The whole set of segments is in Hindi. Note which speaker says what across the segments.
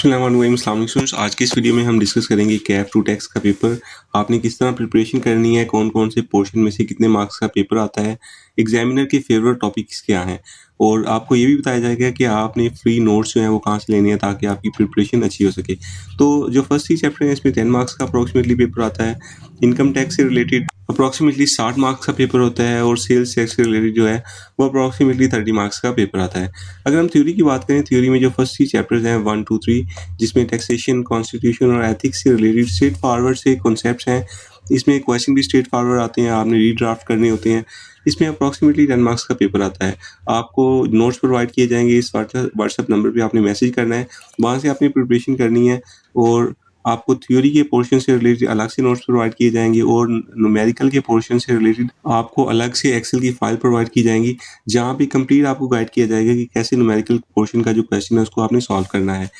Speaker 1: अस्सलाम स्टूडेंट्स, आज की इस वीडियो में हम डिस्कस करेंगे कैप टू टैक्स का पेपर। आपने किस तरह प्रिपरेशन करनी है, कौन कौन से पोर्शन में से कितने मार्क्स का पेपर आता है, एग्जामिनर के फेवरेट टॉपिक्स क्या हैं, और आपको ये भी बताया जाएगा कि आपने फ्री नोट्स जो हैं वो कहाँ से लेने हैं ताकि आपकी प्रिपरेशन अच्छी हो सके। तो जो फर्स्ट ही चैप्टर है इसमें 10 मार्क्स का अप्रॉक्सीमेटली पेपर आता है। इनकम टैक्स से रिलेटेड अप्रॉक्सीमेटली 60 मार्क्स का पेपर होता है और सेल्स टैक्स से रिलेटेड जो है वो अप्रॉक्सीमेटली 30 मार्क्स का पेपर आता है। अगर हम थ्योरी की बात करें, थ्योरी में जो फर्स्ट ही चैप्टर्स हैं 1, 2, 3, जिसमें टैक्सेशन, कॉन्स्टिट्यूशन और एथिक्स से रिलेटेड स्ट्रेट फॉरवर्ड से कॉन्सेप्ट्स हैं। इसमें क्वेश्चन भी स्ट्रेट फॉरवर्ड आते हैं, आपने रीड्राफ्ट करने होते हैं। इसमें अप्रॉक्सीमेटली 10 मार्क्स का पेपर आता है। आपको नोट्स प्रोवाइड किए जाएंगे, इस व्हाट्सएप नंबर पे आपने मैसेज करना है, वहाँ से आपने प्रिपरेशन करनी है। और आपको थ्योरी के पोर्शन से रिलेटेड अलग से नोट्स प्रोवाइड किए जाएंगे और न्यूमेरिकल के पोर्शन से रिलेटेड आपको अलग से एक्सेल की फाइल प्रोवाइड की जाएंगी, जहाँ पे कंप्लीट आपको गाइड किया जाएगा कि कैसे न्यूमेरिकल पोर्शन का जो क्वेश्चन है उसको आपने सॉल्व करना है।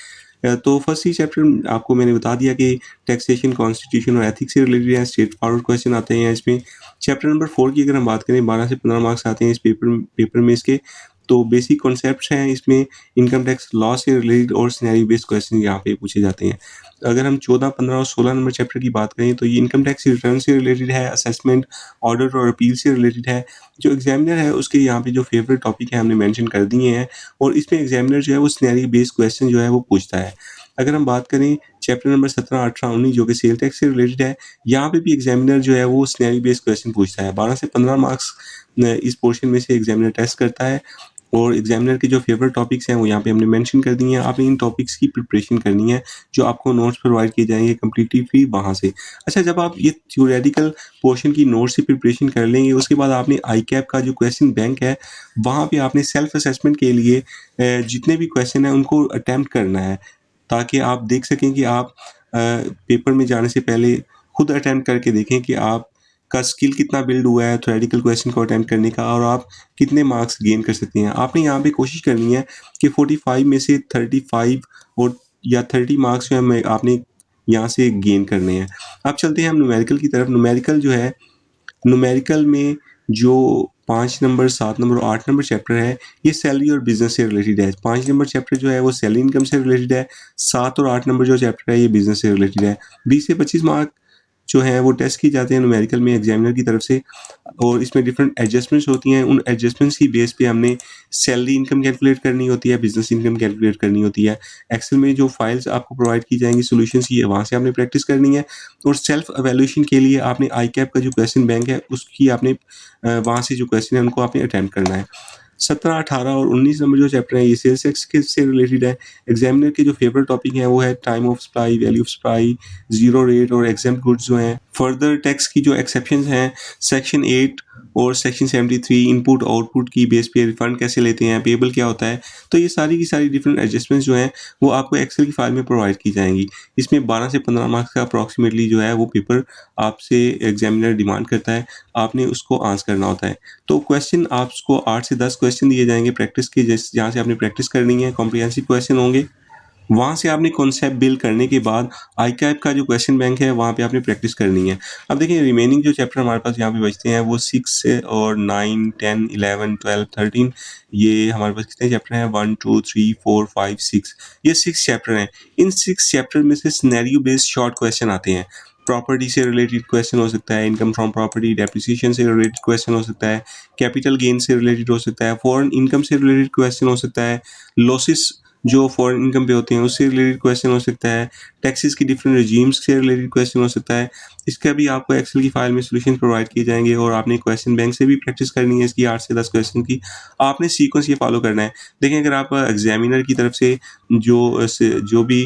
Speaker 1: तो फर्स्ट ही चैप्टर आपको मैंने बता दिया कि टैक्सेशन, कॉन्स्टिट्यूशन और एथिक्स से रिलेटेड है, स्ट्रेट फॉरवर्ड क्वेश्चन आते हैं इसमें। चैप्टर नंबर 4 की अगर हम बात करें, 12 से 15 मार्क्स आते हैं इस पेपर में इसके। तो बेसिक कॉन्सेप्ट्स हैं इसमें, इनकम टैक्स लॉ से रिलेटेड और सिनेरियो बेस्ड क्वेश्चन यहाँ पे पूछे जाते हैं। अगर हम 14, 15 और 16 नंबर चैप्टर की बात करें तो ये इनकम टैक्स रिटर्न से रिलेटेड है, असेसमेंट, ऑडिट और अपील से रिलेटेड है। जो एग्जामिनर है उसके यहाँ पे जो फेवरेट टॉपिक है हमने मेंशन कर दिए हैं, और इसमें एग्जामिनर जो है वो सिनेरियो बेस्ड क्वेश्चन जो है वो पूछता है। अगर हम बात करें चैप्टर नंबर 17, 18, 19 जो कि सेल टैक्स से रिलेटेड है, यहाँ पे भी एग्जामिनर जो है वो सिनेरियो बेस्ड क्वेश्चन पूछता है। 12 से 15 मार्क्स इस पोर्शन में से एग्जामिनर टेस्ट करता है, और एग्जामिनर के जो फेवरेट टॉपिक्स हैं वो यहाँ पे हमने मेंशन कर दिए हैं। आपने इन टॉपिक्स की प्रिपरेशन करनी है, जो आपको नोट्स प्रोवाइड किए जाएंगे कम्प्लीटली फ्री वहाँ से। अच्छा, जब आप ये थ्योरेटिकल पोर्शन की नोट्स से प्रिपरेशन कर लेंगे, उसके बाद आपने आई कैप का जो क्वेश्चन बैंक है वहाँ पे आपने सेल्फ असेसमेंट के लिए जितने भी क्वेश्चन हैं उनको अटैम्प्ट करना है, ताकि आप देख सकें कि आप पेपर में जाने से पहले खुद अटैम्प्ट करके देखें कि आप का स्किल कितना बिल्ड हुआ है थ्योरेटिकल क्वेश्चन को अटेम्प्ट करने का, और आप कितने मार्क्स गेन कर सकते हैं। आपने यहाँ पे कोशिश करनी है कि 45 में से 35 और या 30 मार्क्स जो है मैं आपने यहाँ से गेन करने हैं। अब चलते हैं हम न्यूमेरिकल की तरफ। न्यूमेरिकल में जो 5 नंबर, 7 नंबर और 8 नंबर चैप्टर है, ये सैलरी और बिजनेस से रिलेटेड है। 5 नंबर चैप्टर जो है वो सैलरी इनकम से रिलेटेड है। 7 और 8 नंबर जो चैप्टर है ये बिजनेस से रिलेटेड है। 20 से 25 मार्क जो है वो टेस्ट किए जाते हैं न्यूमेरिकल में एग्जामिनर की तरफ से, और इसमें डिफरेंट एडजस्टमेंट्स होती हैं। उन एडजस्टमेंट्स की बेस पे हमने सैलरी इनकम कैलकुलेट करनी होती है, बिजनेस इनकम कैलकुलेट करनी होती है। एक्सेल में जो फाइल्स आपको प्रोवाइड की जाएंगी सॉल्यूशंस की, वहाँ से आपने प्रैक्टिस करनी है। और सेल्फ एवेल्यूशन के लिए आपने आई कैप का जो क्वेश्चन बैंक है उसकी आपने वहाँ से जो क्वेश्चन है उनको आपने अटैम्प्ट करना है। 17, 18 और 19 नंबर जो चैप्टर है ये सेल्स टैक्स के से रिलेटेड है। एग्जामिनर के जो फेवरेट टॉपिक हैं वो है time of supply, value of supply, zero rate और एग्जाम्प्ट गुड्स जो हैं। फर्दर टैक्स की जो एक्सेप्शंस हैं, सेक्शन 8 और सेक्शन 73, इनपुट आउटपुट की बेस पे रिफंड कैसे लेते हैं, पेबल क्या होता है। तो ये सारी की सारी डिफरेंट एडजस्टमेंट्स जो हैं वो आपको एक्सेल की फाइल में प्रोवाइड की जाएंगी। इसमें 12 से 15 मार्क्स का अप्रॉक्सीमेटली जो है वो पेपर आपसे एग्जामिनर डिमांड करता है, आपने उसको आंसर करना होता है। तो क्वेश्चन आपको 8 से 10 क्वेश्चन दिए जाएंगे प्रैक्टिस के, जहाँ से आपने प्रैक्टिस करनी है। कॉम्प्रिहेंसिव क्वेश्चन होंगे, वहाँ से आपने कॉन्सेप्ट बिल्ड करने के बाद आई कैप का जो क्वेश्चन बैंक है वहाँ पे आपने प्रैक्टिस करनी है। अब देखिए रिमेनिंग जो चैप्टर हमारे पास यहाँ पे बचते हैं वो 6 और 9, 10, 11, 12, 13, ये हमारे पास कितने चैप्टर हैं, 1, 2, 3, 4, 5, 6, ये 6 चैप्टर हैं। इन 6 चैप्टर में से सिनेरियो बेस्ड शॉर्ट क्वेश्चन आते हैं। प्रॉपर्टी से रिलेटेड क्वेश्चन हो सकता है, इनकम फ्रॉम प्रॉपर्टी, डेप्रिसिएशन से रिलेटेड क्वेश्चन हो सकता है, कैपिटल गेन से रिलेटेड हो सकता है, फॉरेन इनकम से रिलेटेड क्वेश्चन हो सकता है, लॉसेस जो फॉरेन इनकम पे होते हैं उससे रिलेटेड क्वेश्चन हो सकता है, टैक्सेस की डिफरेंट रेजीम्स से रिलेटेड क्वेश्चन हो सकता है। इसका भी आपको एक्सेल की फाइल में सॉल्यूशन प्रोवाइड किए जाएंगे, और आपने क्वेश्चन बैंक से भी प्रैक्टिस करनी है इसकी 8 से 10 क्वेश्चन की। आपने सीक्वेंस ये फॉलो करना है। देखें, अगर आप एग्जामिनर की तरफ से जो भी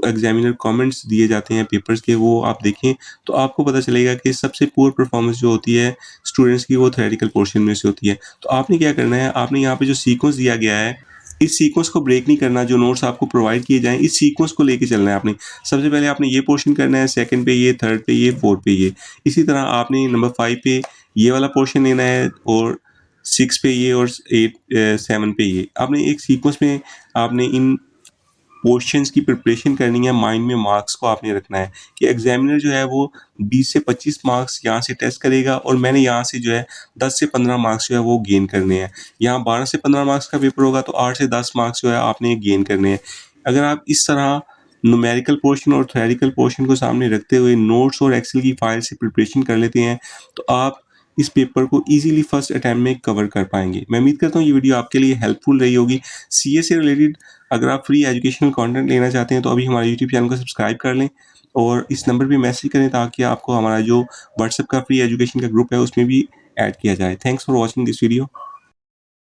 Speaker 1: एग्जामिनर कमेंट्स दिए जाते हैं पेपर्स के, वो आप देखें तो आपको पता चलेगा कि सबसे पुअर परफॉर्मेंस जो होती है स्टूडेंट्स की वो थ्योरेटिकल पोर्शन में से होती है। तो आपने क्या करना है, आपने यहाँ पे जो सीक्वेंस दिया गया है इस सीक्वेंस को ब्रेक नहीं करना। जो नोट्स आपको प्रोवाइड किए जाएं इस सीक्वेंस को लेके चलना है आपने। सबसे पहले आपने ये पोर्शन करना है, सेकंड पे ये, थर्ड पे ये, फोर्थ पे ये। इसी तरह आपने नंबर 5 पे ये वाला पोर्शन लेना है, और 6 पे ये, और 8, 7 पे ये। आपने एक सीक्वेंस में आपने इन पोर्शंस की प्रिपरेशन करनी है। माइंड में मार्क्स को आपने रखना है कि एग्जामिनर जो है वो 20 से 25 मार्क्स यहाँ से टेस्ट करेगा, और मैंने यहाँ से जो है 10 से 15 मार्क्स जो है वो गेन करने हैं। यहाँ 12 से 15 मार्क्स का पेपर होगा तो 8 से 10 मार्क्स जो है आपने गेन करने हैं। अगर आप इस तरह न्यूमेरिकल पोर्शन और थ्योरेटिकल पोर्शन को सामने रखते हुए नोट्स और एक्सेल की फाइल से प्रिपरेशन कर लेते हैं तो आप इस पेपर को इजीली फर्स्ट अटैम्प्ट में कवर कर पाएंगे। मैं उम्मीद करता हूँ ये वीडियो आपके लिए हेल्पफुल रही होगी। सीए से रिलेटेड अगर आप फ्री एजुकेशनल कंटेंट लेना चाहते हैं तो अभी हमारे यूट्यूब चैनल को सब्सक्राइब कर लें और इस नंबर पे मैसेज करें ताकि आपको हमारा जो व्हाट्सएप का फ्री एजुकेशन का ग्रुप है उसमें भी ऐड किया जाए। Thanks for watching this video.